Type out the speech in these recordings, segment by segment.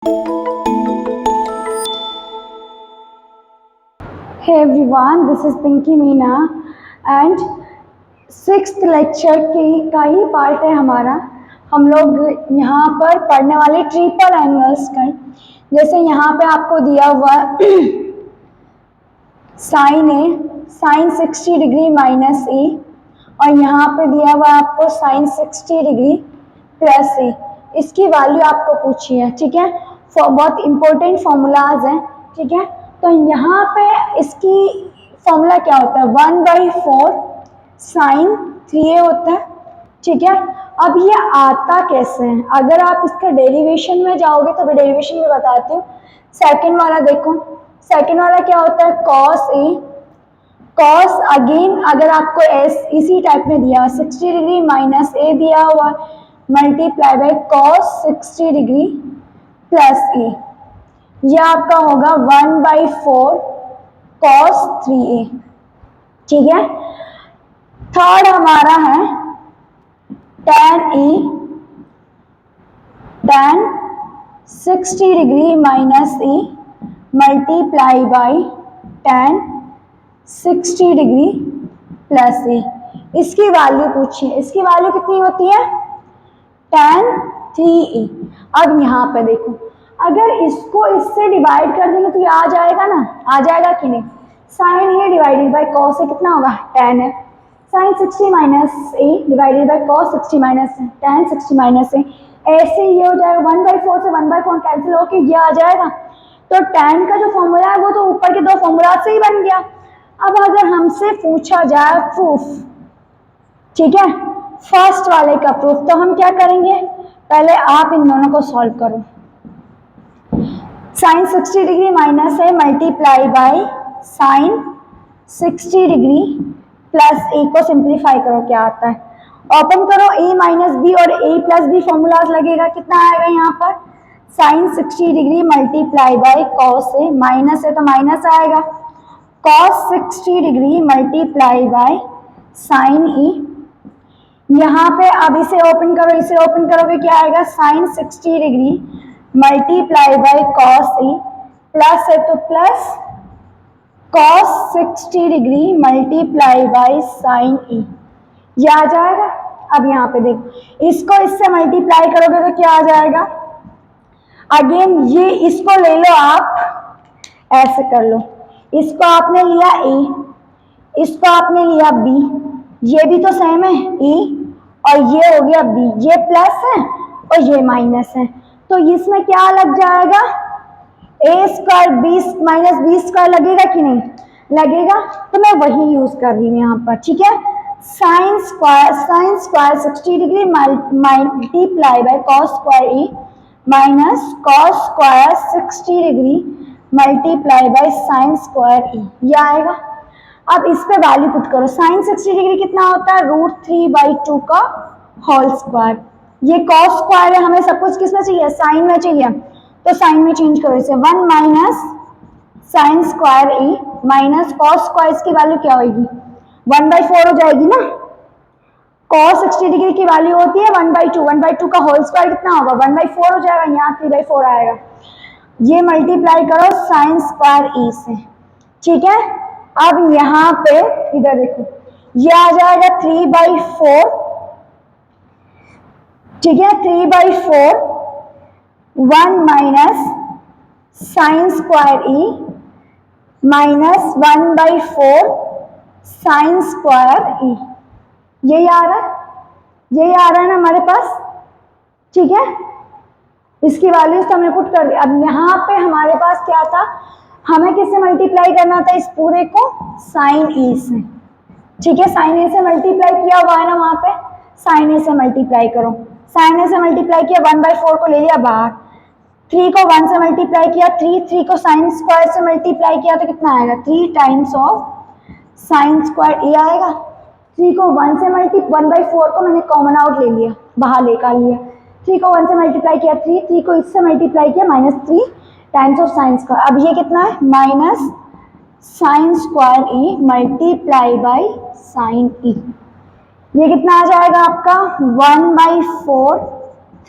Hey everyone, this is Pinky Meena and sixth lecture का ही part है हमारा। हम लोग यहाँ पर पढ़ने वाले ट्रिपल एंगल्स का। जैसे यहाँ पे आपको दिया हुआ साइन ए साइन 60 डिग्री माइनस ए, और यहाँ पे दिया हुआ आपको साइन 60 डिग्री प्लस ए। इसकी वैल्यू आपको पूछी है, ठीक है। बहुत इंपॉर्टेंट फॉर्मूलाज हैं, ठीक है। तो यहाँ पे इसकी फॉर्मूला क्या होता है, 1/4 साइन 3a होता है, ठीक है। अब ये आता कैसे है, अगर आप इसका डेरिवेशन में जाओगे तो मैं डेरिवेशन में बताती हूँ। सेकंड वाला देखो, सेकंड वाला क्या होता है, कॉस ए, कॉस अगेन अगर आपको एस इसी टाइप में दिया 60 डिग्री माइनस ए दिया हुआ multiply by cos 60 degree plus a, यह आपका होगा 1/4 कॉस 3a, ठीक है। थर्ड हमारा है tan A tan 60 degree minus A multiply by tan 60 degree plus A. इसकी वैल्यू पूछिए, इसकी वैल्यू कितनी होती है, tan 3a। अब यहाँ पे देखो, अगर इसको इससे डिवाइड कर देंगे तो ये आ जाएगा ना, आ जाएगा कि नहीं। Sine A divided by cos A कितना होगा, tan है। Sine 60 minus A divided by cos 60 minus tan 60 minus A, ऐसे ये हो जाएगा 1/4 से 1/4 कैंसिल होके ये आ जाएगा। तो tan का जो फॉर्मूला है वो तो ऊपर के दो फॉर्मूला से ही बन गया। अब अगर हमसे पूछा जाए प्रूफ, ठीक है, फर्स्ट वाले का प्रूफ, तो हम क्या करेंगे, पहले आप इन दोनों को सॉल्व करो। साइन 60 डिग्री माइनस है multiply by sine 60 degree plus A को सिंप्लीफाई करो, क्या आता है, ओपन करो ए माइनस बी और ए प्लस बी फॉर्मूलाज लगेगा, कितना आएगा यहाँ पर, sine 60 degree multiply by cos A, minus है तो माइनस आएगा, cos 60 degree multiply by sine E. यहाँ पे अब इसे ओपन करो, इसे ओपन करोगे क्या आएगा, sine 60 degree multiply by cos A, plus है तो plus cos 60 degree multiply by sine E, ये आ जाएगा। अब यहाँ पे देखो, इसको इससे मल्टीप्लाई करोगे तो क्या आ जाएगा, अगेन ये इसको ले लो आप, ऐसे कर लो, इसको आपने लिया ए, इसको आपने लिया बी, ये भी तो सेम है ए, और ये हो गया बी, ये प्लस है और ये माइनस है, तो इसमें क्या लग जाएगा, A square B minus B square लगेगा कि नहीं लगेगा, तो मैं वही यूज कर रही हूँ यहाँ पर, ठीक है। Sine square 60 degree multiply by cos square A minus cos square 60 degree multiply by sine square E, ये आएगा। अब इस पे वैल्यू पुट करो, साइन 60 डिग्री कितना होता है, √3/2 का होल स्क्वायर, ये कॉस स्क्वायर है, हमें सब कुछ किस में चाहिए, साइन में चाहिए, तो साइन में चेंज करो इसे, 1 minus sine square A minus cos square, इसकी वैल्यू क्या होगी, 1/4 हो जाएगी ना, कॉस 60 डिग्री की वैल्यू होती है 1/2, 1/2 का होल स्क्वायर कितना होगा, 1/4 हो जाएगा, यहाँ 3/4 आएगा, ये मल्टीप्लाई करो साइन स्क्वायर ए से, ठीक है। अब यहाँ पे इधर देखो, ये आ जाएगा 3/4, ठीक है, 3/4 1 minus sine square E minus 1/4 sign square ई, यही आ रहा है, यही आ रहा है ना हमारे पास, ठीक है। इसकी वैल्यूज तो हमने पुट कर दी। अब यहाँ पे हमारे पास क्या था, हमें किससे मल्टीप्लाई करना था, इस पूरे को साइन ए से, ठीक है, साइन ए से मल्टीप्लाई किया हुआ है ना वहां पे, साइन ए से मल्टीप्लाई करो, साइन ए से मल्टीप्लाई किया, 1/4 को ले लिया बाहर, 3 को 1 से मल्टीप्लाई किया, 3 को साइन स्क्वायर से मल्टीप्लाई किया तो कितना आएगा, 3 टाइम्स ऑफ साइन स्क्वायर ए आएगा। 3 को 1 से 1/4 को मैंने कॉमन आउट ले लिया, बाहर लेकर लिया, 3 को 1 से मल्टीप्लाई किया 3 को इससे मल्टीप्लाई किया -3 टाइम्स ऑफ साइन स्क्वायर। अब ये कितना है, minus sine square E multiply by sine E, ये कितना आ जाएगा आपका 1/4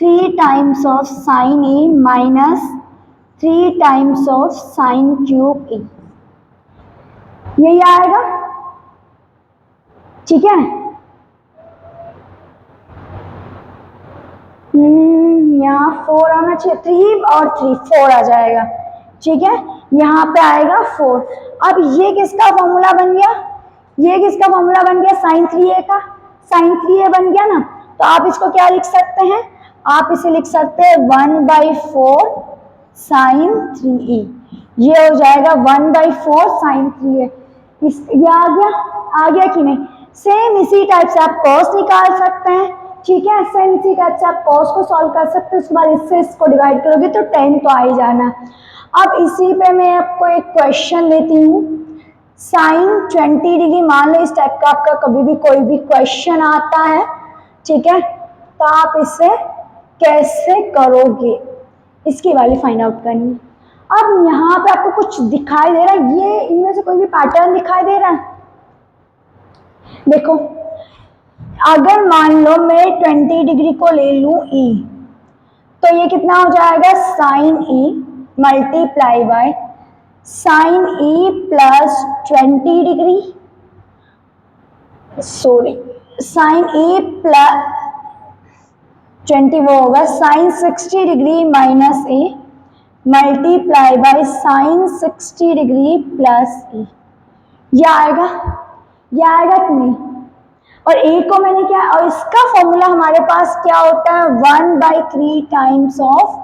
3 times of sine A minus 3 times of sine cube A, यही आएगा। ठीक है, यहाँ 4 आना चाहिए, 3 और 3 4 आ जाएगा। ठीक है, यहाँ पे आएगा 4। अब ये किसका फॉर्मूला बन गया, ये किसका फॉर्मूला बन गया, साइन 3a का, साइन 3a बन गया ना। तो आप इसको क्या लिख सकते हैं, आप इसे लिख सकते हैं 1/4 साइन 3a, ये हो जाएगा 1/4 साइन 3a। ये आ गया कि नहीं। सेम इसी टाइप से आप कॉस निकाल सकते हैं। ठीक है, सेम इसी टाइप से आप कॉस को सॉल्व कर सकते हैं, उसके बाद इससे इसको डिवाइड करोगे तो 10 तो आ ही जाना। अब इसी पे मैं आपको एक क्वेश्चन देती हूँ, साइन 20 डिग्री, मान लो इस टाइप का आपका कभी भी कोई भी क्वेश्चन आता है, ठीक है, तो आप इसे कैसे करोगे, इसकी वैल्यू फाइंड आउट करनी है। अब यहाँ पे आपको कुछ दिखाई दे रहा है, ये इनमें से कोई भी पैटर्न दिखाई दे रहा है, देखो अगर मान लो मैं 20 डिग्री को ले लूं E, तो ये कितना हो जाएगा, sine E multiply by sine E plus 20 degree, sorry sine E plus 20 वो होगा sine 60 degree minus A multiply by sine 60 degree plus A, ये आएगा कि नहीं। और ए को मैंने क्या, और इसका फॉर्मूला हमारे पास क्या होता है, 1/3 टाइम्स ऑफ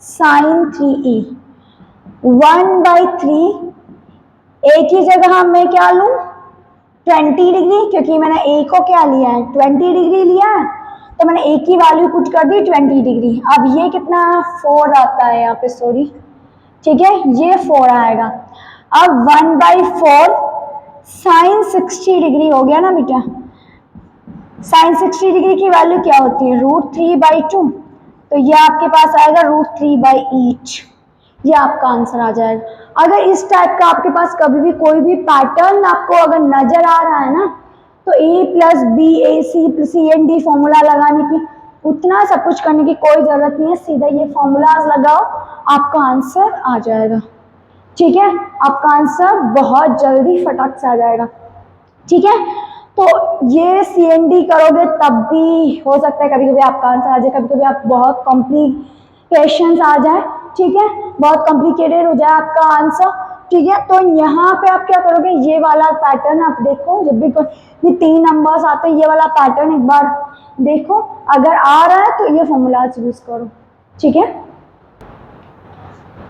साइन 3a, 1/3, ए की जगह मैं क्या लूं, 20 डिग्री, क्योंकि मैंने ए को क्या लिया है, 20 डिग्री लिया है, तो मैंने ए की वैल्यू पुट कर दी 20 डिग्री। अब ये कितना 4 आता है यहाँ पे, सॉरी, ठीक है, ये 4 आएगा। अब 1/4 साइन 60 डिग्री हो गया ना बेटा, साइन 60 डिग्री की वैल्यू क्या होती है, √3/2, तो ये आपके पास आएगा √3/8, ये आपका आंसर आ जाएगा। अगर इस टाइप का आपके पास कभी भी कोई भी पैटर्न आपको अगर नजर आ रहा है ना, तो A + B AC + C and D formula लगाने की, उतना सब कुछ करने की कोई जरूरत नहीं है, सीधा ये फॉर्मूलाज लगाओ, आपका आंसर आ जाएगा। ठीक है, आपका आंसर बहुत जल्दी फटाक से आ जाएगा। ठीक है, तो ये CND करोगे तब भी हो सकता है कभी कभी आपका आंसर आ जाए, कभी कभी आप बहुत कॉम्प्लिकेशंस आ जाए, ठीक है, बहुत कॉम्प्लिकेटेड हो जाए आपका आंसर। ठीक है, तो यहाँ पे आप क्या करोगे, ये वाला पैटर्न आप देखो, जब भी कोई 3 नंबर्स आते हैं, ये वाला पैटर्न एक बार देखो, अगर आ रहा है तो ये फॉर्मूला यूज करो। ठीक है,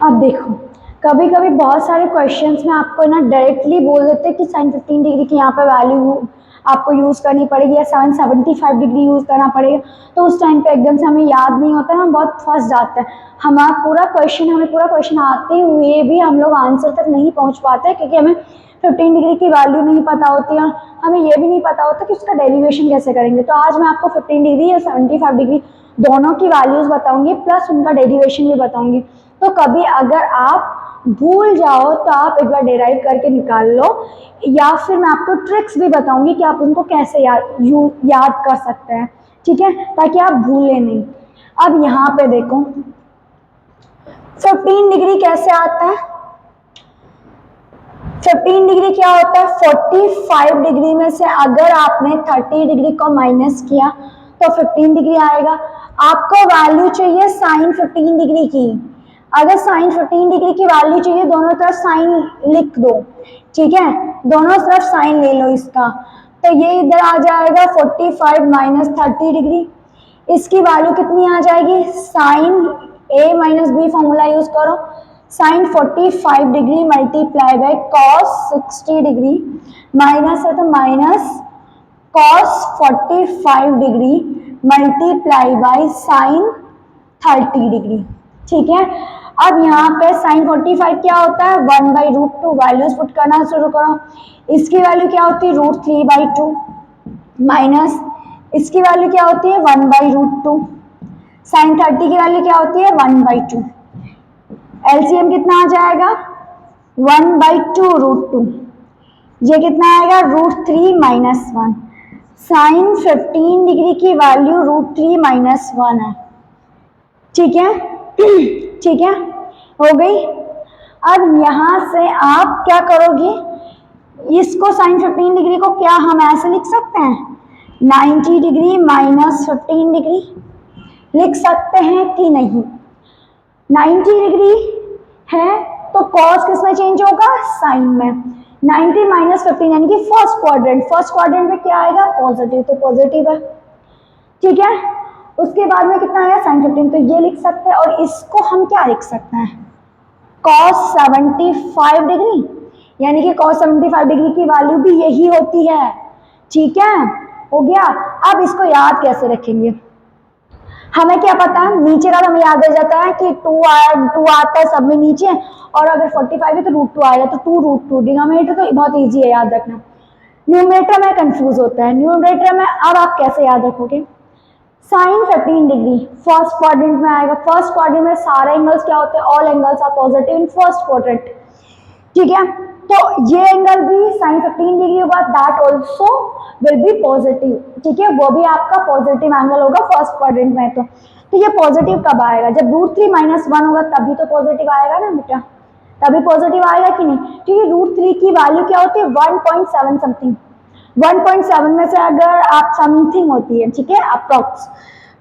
अब देखो कभी कभी बहुत सारे क्वेश्चंस में आपको ना डायरेक्टली बोल देते हैं कि साइन 15 डिग्री की यहाँ पे वैल्यू आपको यूज़ करनी पड़ेगी या 75 डिग्री यूज़ करना पड़ेगा, तो उस टाइम पे एकदम से हमें याद नहीं होता, हम बहुत फंस जाते हैं। हमें पूरा क्वेश्चन आते हुए भी हम लोग आंसर तक नहीं पहुंच पाते, क्योंकि हमें 15 डिग्री की वैल्यू नहीं पता होती है, हमें ये भी नहीं पता होता कि उसका डेरिवेशन कैसे करेंगे। तो आज मैं आपको 15 डिग्री या 75 डिग्री दोनों की वैल्यूज़ बताऊँगी, प्लस उनका डेरिवेशन भी बताऊँगी। तो कभी अगर आप भूल जाओ तो आप एक बार डेराइव करके निकाल लो, या फिर मैं आपको ट्रिक्स भी बताऊंगी कि आप उनको कैसे याद कर सकते हैं। ठीक है, ताकि आप भूलें नहीं। अब यहाँ पे देखो 15 डिग्री कैसे आता है, 15 डिग्री क्या होता है, 45 डिग्री में से अगर आपने 30 डिग्री को माइनस किया तो 15 डिग्री आएगा। आपको वैल्यू चाहिए साइन 15 डिग्री की, अगर साइन 15 डिग्री की वैल्यू चाहिए, दोनों तरफ साइन लिख दो। ठीक है, दोनों तरफ साइन ले लो इसका, तो ये इधर आ जाएगा 45 माइनस 30 डिग्री, इसकी वैल्यू कितनी आ जाएगी, sine A minus B formula use करो, sine 45 degree multiply by cos 60 degree, minus है तो minus cos 45 degree multiply by sine 30 degree. ठीक है, अब यहाँ पे साइन 45 क्या होता है, 1/√2, वैल्यूज पुट करना शुरू करो। इसकी वैल्यू क्या होती है, √3/2 माइनस इसकी वैल्यू क्या होती है, 1/√2, साइन 30 की वैल्यू क्या होती है, 1/2, एलसीएम कितना आ जाएगा, 1/2√2, ये कितना आएगा, √3 - 1, साइन 15 डिग्री की वैल्यू √3 - 1 है, ठीक है ठीक है, हो गई। अब यहाँ से आप क्या करोगे, इसको साइन 15 डिग्री को क्या हम ऐसे लिख सकते हैं, 90 डिग्री माइनस 15 डिग्री लिख सकते हैं कि नहीं। 90 डिग्री है तो कॉस किस में चेंज होगा, साइन में। 90 माइनस 15 यानी कि फर्स्ट क्वाड्रेंट में क्या आएगा, पॉजिटिव, तो पॉजिटिव है। ठीक है, उसके बाद में कितना आया, साइन 15, तो ये लिख सकते हैं। और इसको हम क्या लिख सकते हैं, कॉस 75 डिग्री, यानी कि कॉस 75 डिग्री की वैल्यू भी यही होती है। ठीक है, हो गया। अब इसको याद कैसे रखेंगे, हमें क्या पता है, नीचे का हमें याद आ जाता है कि 2 आता है सब में नीचे, और अगर 45 है तो √2 आएगा, तो 2 √2। डिनोमिनेटर तो बहुत इजी है याद रखना, न्यूमरेटर में कंफ्यूज होता है। न्यूमरेटर में अब आप कैसे याद रखोगे, साइन 15 डिग्री फर्स्ट क्वाड्रेंट में आएगा। फर्स्ट क्वाड्रेंट में सारे एंगल्स क्या होते हैं, all angles are positive in first quadrant. ठीक है, तो ये एंगल भी साइन 15 डिग्री होगा, that also will be positive. ठीक है, वो भी आपका पॉजिटिव एंगल होगा फर्स्ट क्वाड्रेंट में। तो ये पॉजिटिव कब आएगा, जब √3 - 1 होगा तभी तो पॉजिटिव आएगा ना बेटा, तभी पॉजिटिव आएगा कि नहीं। क्योंकि √3 की वैल्यू क्या होती है, 1.7 समथिंग, 1.7 में से अगर आप समथिंग होती है, ठीक है, अप्रॉक्स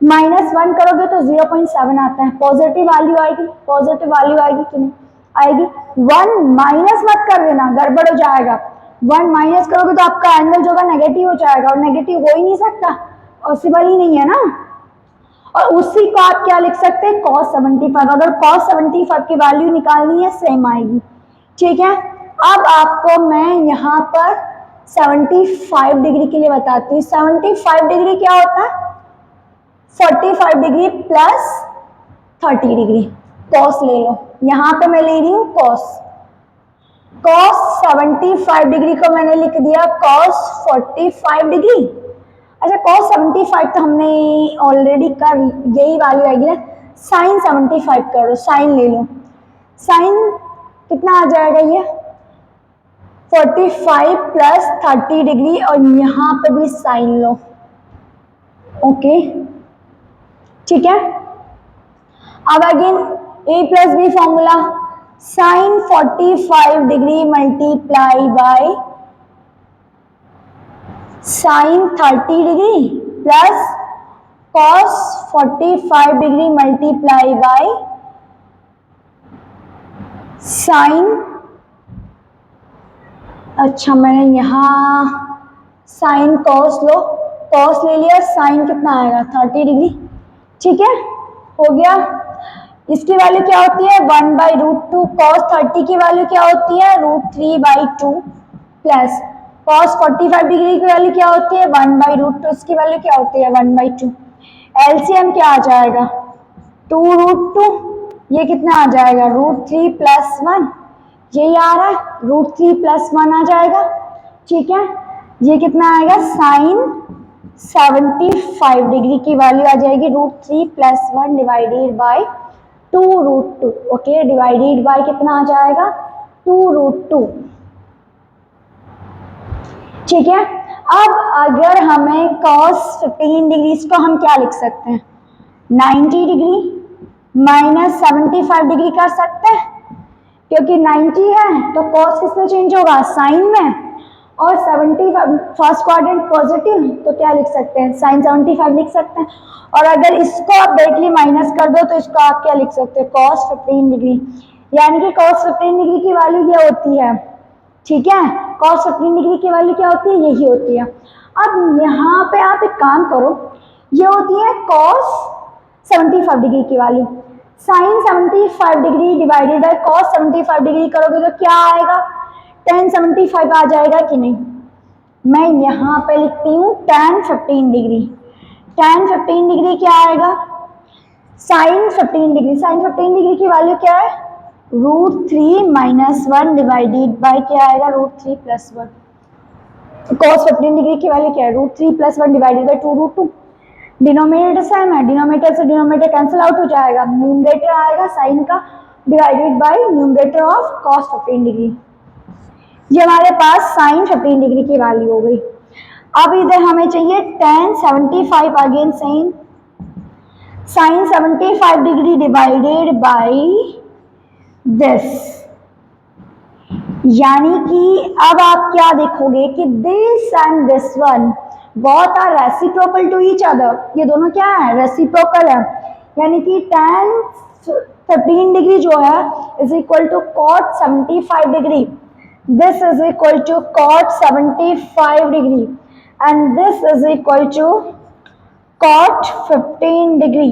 -1 करोगे तो 0.7 आता है, पॉजिटिव वैल्यू आएगी, पॉजिटिव वैल्यू आएगी कि नहीं आएगी। 1 माइनस मत कर देना, गड़बड़ हो जाएगा। 1 माइनस करोगे तो आपका एंगल जो होगा नेगेटिव हो जाएगा, और नेगेटिव हो ही नहीं सकता, पॉसिबल ही नहीं है ना। और उसी को आप क्या लिख सकते हैं, cos 75। अगर cos 75 की वैल्यू निकालनी है, सेम आएगी। ठीक है, अब आपको मैं यहाँ पर 75 डिग्री के लिए बताती हूँ। 75 डिग्री क्या होता है, 45 डिग्री प्लस 30 डिग्री, कॉस ले लो, यहाँ पे मैं ले रही हूँ कॉस। कॉस 75 डिग्री को मैंने लिख दिया कॉस 45 डिग्री। अच्छा, कॉस 75 तो हमने ऑलरेडी कर, यही वैल्यू आएगी ना। साइन 75 करो, साइन ले लो, साइन कितना आ जाएगा, ये 45 प्लस 30 डिग्री, और यहाँ पे भी साइन लो। ओके, ठीक है। अब again a plus B formula, sine 45 degree multiply by sine 30 degree plus cos 45 degree multiply by sine, अच्छा मैंने यहाँ साइन कॉस लो, कॉस ले लिया, साइन कितना आएगा 30 डिग्री। ठीक है, हो गया। इसकी वैल्यू क्या होती है, 1/√2। कॉस 30 की वैल्यू क्या होती है, √3/2 प्लस कॉस 45 डिग्री की वैल्यू क्या होती है, 1/√2। इसकी वैल्यू क्या होती है, 1/2। एलसीएम क्या आ जाएगा, 2√2, ये कितना आ जाएगा, √3 + 1, यही आ रहा है, √3 + 1 आ जाएगा। ठीक है, ये कितना आएगा, साइन 75 डिग्री की वैल्यू आ जाएगी √3 + 1 divided by 2√2। Okay, divided by कितना आ जाएगा, 2√2। ठीक है, अब अगर हमें cos 15 डिग्री, इसको हम क्या लिख सकते हैं, 90 डिग्री माइनस 75 डिग्री कर सकते हैं, क्योंकि 90 है तो cos किसमें चेंज होगा, साइन में, और 75 फर्स्ट क्वाड्रेंट पॉजिटिव, तो क्या लिख सकते हैं, साइन 75 लिख सकते हैं। और अगर इसको आप डायरेक्टली माइनस कर दो तो इसको आप क्या लिख सकते हैं, cos 15 डिग्री, यानी कि cos 15 डिग्री की वैल्यू ये होती है। ठीक है, cos 15 डिग्री की वैल्यू क्या होती है, यही होती है। अब यहाँ पे आप एक काम करो, ये होती है cos 75 डिग्री की value, sine 75 degree divided by cos 75 degree करोगे तो क्या आएगा, tan 75 आ जाएगा कि नहीं। मैं यहाँ पे लिखती हूँ tan 15 डिग्री, tan 15 डिग्री क्या आएगा, साइन 15 डिग्री, साइन 15 डिग्री की वैल्यू क्या है, √3 - 1 डिवाइडेड बाय क्या आएगा, √3 + 1। cos 15 डिग्री की वैल्यू क्या है, √3 + 1 डिवाइडेड बाय 2√2। डिनोमिनेटर सेम है, डिनोमिनेटर से डिनोमिनेटर कैंसिल आउट हो जाएगा, न्यूमरेटर आएगा साइन का divided by numerator of cos 15 degree. ये हमारे पास साइन 15 डिग्री की वैल्यू हो गई। अब इधर हमें चाहिए tan 75, again same sine 75 degree divided by this, यानी कि अब आप क्या देखोगे कि this and this one both are reciprocal to each other, ये दोनों क्या है, रेसिप्रोकल है, यानी कि tan 15 डिग्री जो है is equal to cot 75 degree, this is equal to cot 75 degree and this is equal to cot 15 degree.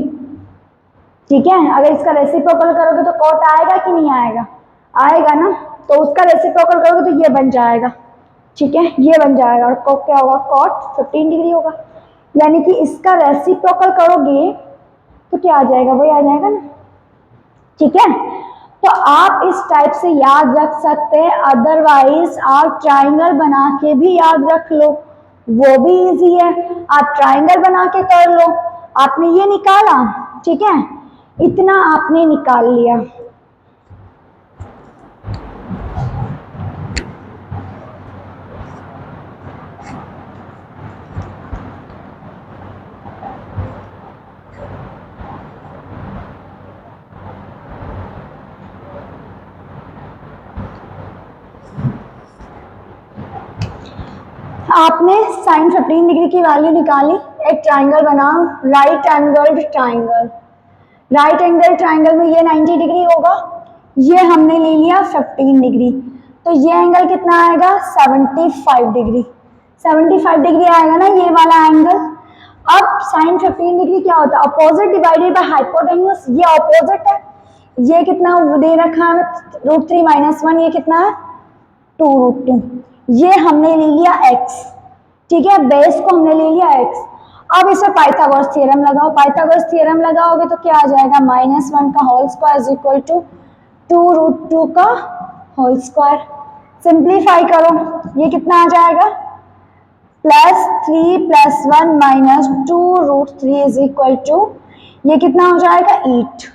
ठीक है, अगर इसका रेसिप्रोकल करोगे तो cot आएगा कि नहीं आएगा, आएगा ना, तो उसका रेसिप्रोकल करोगे तो ये बन जाएगा। ठीक है, ये बन जाएगा और क्या होगा, cot 15 डिग्री होगा, यानी कि इसका रेसिप्रोकल करोगे तो क्या आ जाएगा, वही आ जाएगा ना। ठीक है, तो आप इस टाइप से याद रख सकते हैं, अदरवाइज आप ट्राइंगल बना के भी याद रख लो, वो भी इजी है, आप ट्राइंगल बना के कर लो। आपने ये निकाला, ठीक है, इतना आपने निकाल लिया। आपने साइन 15 डिग्री की वैल्यू निकाली, एक ट्राइंगल बनाओ, right angled triangle, right angle triangle में ये 90 डिग्री होगा, ये हमने ले लिया 15 डिग्री, तो ये एंगल कितना आएगा, 75 डिग्री, 75 डिग्री आएगा ना ये वाला एंगल। अब साइन 15 डिग्री क्या होता है, अपोजिट डिवाइडेड बाय हाइपोटेन्यूज, ये अपोजिट है, ये कितना दे रखा है √3 - 1, ये कितना है 2√2, ये हमने ले लिया x, ठीक है, बेस को हमने ले लिया x। अब इसे पाइथागोरस थ्योरम लगाओ, पाइथागोरस थ्योरम लगाओगे तो क्या आ जाएगा, -1 का whole square is equal to 2√2 का होल स्क्वायर, सिंप्लीफाई करो, ये कितना आ जाएगा, +3 + 1 - 2√3 इज इक्वल टू, ये कितना हो जाएगा 8।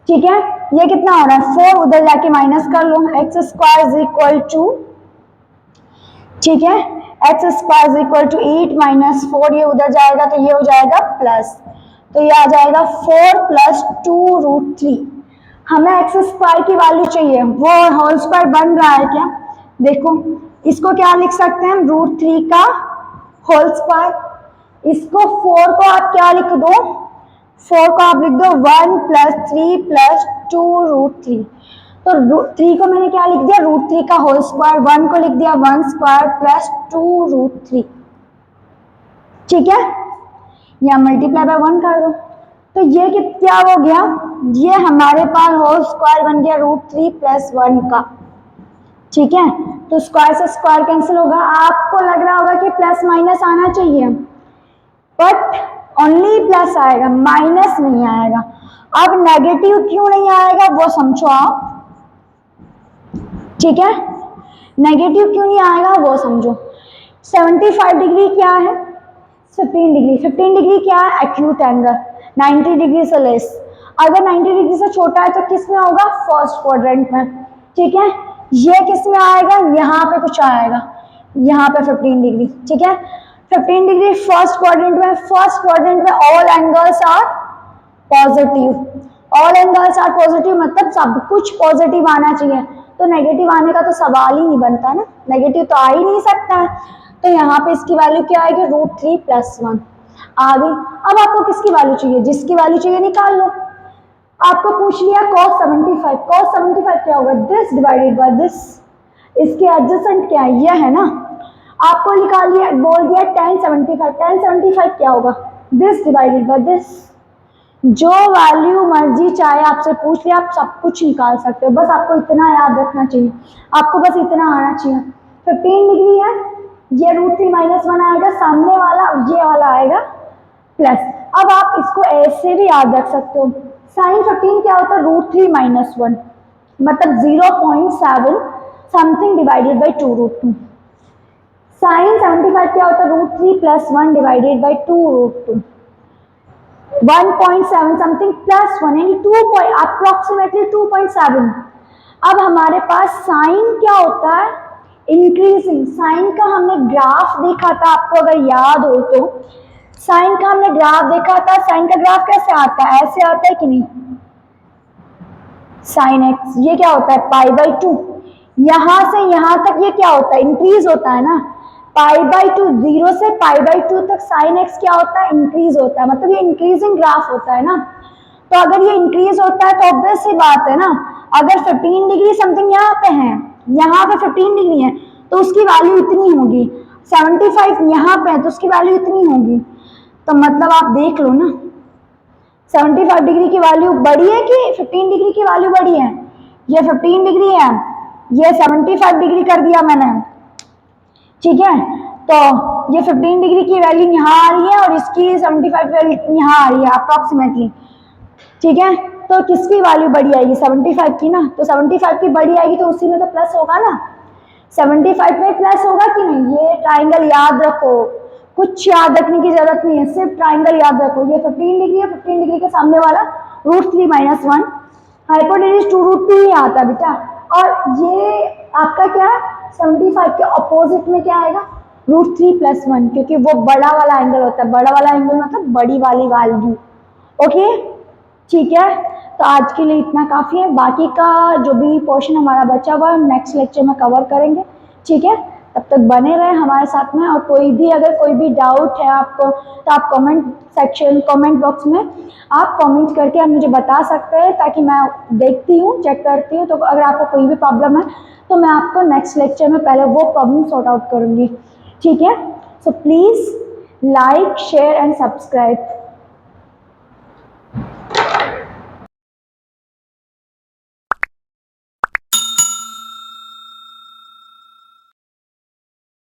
ठीक है, ये कितना हो रहा है 4, उधर जाके माइनस कर लो, x² इज इक्वल टू, ठीक है, x² इज इक्वल टू 8 - 4, ये उधर जाएगा तो ये हो जाएगा प्लस, तो ये आ जाएगा 4 + 2√3। हमें x² की वैल्यू चाहिए, वो होल स्क्वायर बन रहा है क्या, देखो इसको क्या लिख सकते हैं, √3 का होल स्क्वायर, इसको 4 को आप क्या लिख दो, 4 को आप लिख दो 1 + 3 + 2√3, तो √3 को मैंने क्या लिख दिया, √3 का होल स्क्वायर, 1 को लिख दिया 1 स्क्वायर + 2√3। ठीक है, या मल्टीप्लाई बाय 1 कर दो, तो ये क्या हो गया, ये हमारे पास होल स्क्वायर बन गया √3 + 1 का। ठीक है, तो स्क्वायर से स्क्वायर कैंसिल होगा, आपको लग रहा होगा कि प्लस माइनस आना चाहिए, बट ओनली प्लस आएगा, माइनस नहीं आएगा। अब नेगेटिव क्यों नहीं आएगा वो समझो आप, ठीक है, नेगेटिव क्यों नहीं आएगा वो समझो। 75 डिग्री क्या है, 15 डिग्री, 15 डिग्री क्या है, एक्यूट एंगल, 90 डिग्री से लेस, अगर 90 डिग्री से छोटा है तो किस में होगा, फर्स्ट क्वाड्रेंट में। ठीक है, ये किस में आएगा, यहाँ पे कुछ आएगा, यहाँ पे 15 डिग्री, ठीक है, 15 डिग्री फर्स्ट क्वाड्रेंट में, फर्स्ट क्वाड्रेंट में all angles are positive, all angles are positive मतलब सब कुछ पॉजिटिव आना चाहिए, तो नेगेटिव आने का तो सवाल ही नहीं बनता ना, नेगेटिव तो आ ही नहीं सकता है, तो यहाँ पे इसकी वैल्यू क्या आएगी, √3 + 1 आ गई। अब आपको किसकी वैल्यू चाहिए, जिसकी वैल्यू चाहिए निकाल लो। आपको पूछ लिया cos 75, cos 75 क्या होगा, दिस डिवाइडेड बाय दिस, इसके एडजेसेंट क्या है, ये है ना, आपको निकाल लिया, बोल दिया tan 75, tan 75 क्या होगा, दिस डिवाइडेड बाय दिस, जो वैल्यू मर्जी चाहे आपसे पूछ लिया, आप सब कुछ निकाल सकते हो, बस आपको इतना याद रखना चाहिए, आपको बस इतना आना चाहिए। 15 डिग्री है, ये √3 - 1 आएगा, सामने वाला ये वाला आएगा प्लस। अब आप इसको ऐसे भी याद रख सकते हो, साइन 15 क्या होता है, √3 - 1 मतलब 0.7 समथिंग डिवाइडेड बाई 2√2। साइन 75 क्या होता है, √3 + 1 डिवाइडेड बाई 2√2, 1.7 समथिंग + 1 यानी 2 अप्रोक्सीमेटली 2.7। अब हमारे पास साइन क्या होता है, इंक्रीजिंग, साइन का हमने ग्राफ देखा था, आपको अगर याद हो तो साइन का हमने ग्राफ देखा था, साइन का ग्राफ कैसे आता है, ऐसे आता है कि नहीं, साइन एक्स ये क्या होता है पाई बाई टू, यहां से यहां तक ये क्या होता है इंक्रीज होता है ना, पाई बाई टू, जीरो से पाई बाई टू तक साइन एक्स क्या होता है इंक्रीज होता है, मतलब ये इंक्रीजिंग ग्राफ होता है ना। तो अगर ये इंक्रीज होता है तो ऑब्वियस सी बात है ना, अगर 15 डिग्री समथिंग यहाँ पे है, यहाँ पे 15 डिग्री है तो उसकी वैल्यू इतनी होगी, 75 यहाँ पे है तो उसकी वैल्यू इतनी होगी। तो मतलब आप देख लो ना, 75 डिग्री की वैल्यू बड़ी है कि 15 डिग्री की वैल्यू बड़ी है, ये 15 डिग्री है, ये 75 डिग्री कर दिया मैंने, ठीक है। तो ये 15 डिग्री की वैल्यू यहाँ आ रही है और इसकी 75 वैल्यू यहाँ आ रही है अप्रॉक्सीमेटली, ठीक है। तो किसकी वैल्यू बड़ी आएगी 75 की ना, तो 75 की बड़ी आएगी तो उसी में तो प्लस होगा ना, 75 में प्लस होगा कि नहीं। ये ट्राइंगल याद रखो, कुछ याद रखने की जरूरत नहीं है, सिर्फ ट्राइंगल याद रखो। ये 15 डिग्री है, 15 डिग्री के सामने वाला √3 - 1, हाइपोटेन्यूज 2√2 ही आता है बेटा। और ये आपका क्या है 75 के ऑपोजिट में क्या आएगा √3 + 1, क्योंकि वो बड़ा वाला एंगल होता है, बड़ा वाला एंगल मतलब बड़ी वाली वैल्यू। ओके ठीक है, तो आज के लिए इतना काफ़ी है, बाकी का जो भी पोर्शन हमारा बचा हुआ है नेक्स्ट लेक्चर में कवर करेंगे, ठीक है। तब तक बने रहे हमारे साथ में, और कोई भी अगर कोई भी डाउट है आपको तो आप कमेंट सेक्शन कमेंट बॉक्स में आप कमेंट करके आप मुझे बता सकते हैं, ताकि मैं देखती हूँ चेक करती हूँ। तो अगर आपको कोई भी प्रॉब्लम है तो मैं आपको नेक्स्ट लेक्चर में पहले वो प्रॉब्लम सॉर्ट आउट करूँगी, ठीक है। So please like share and subscribe.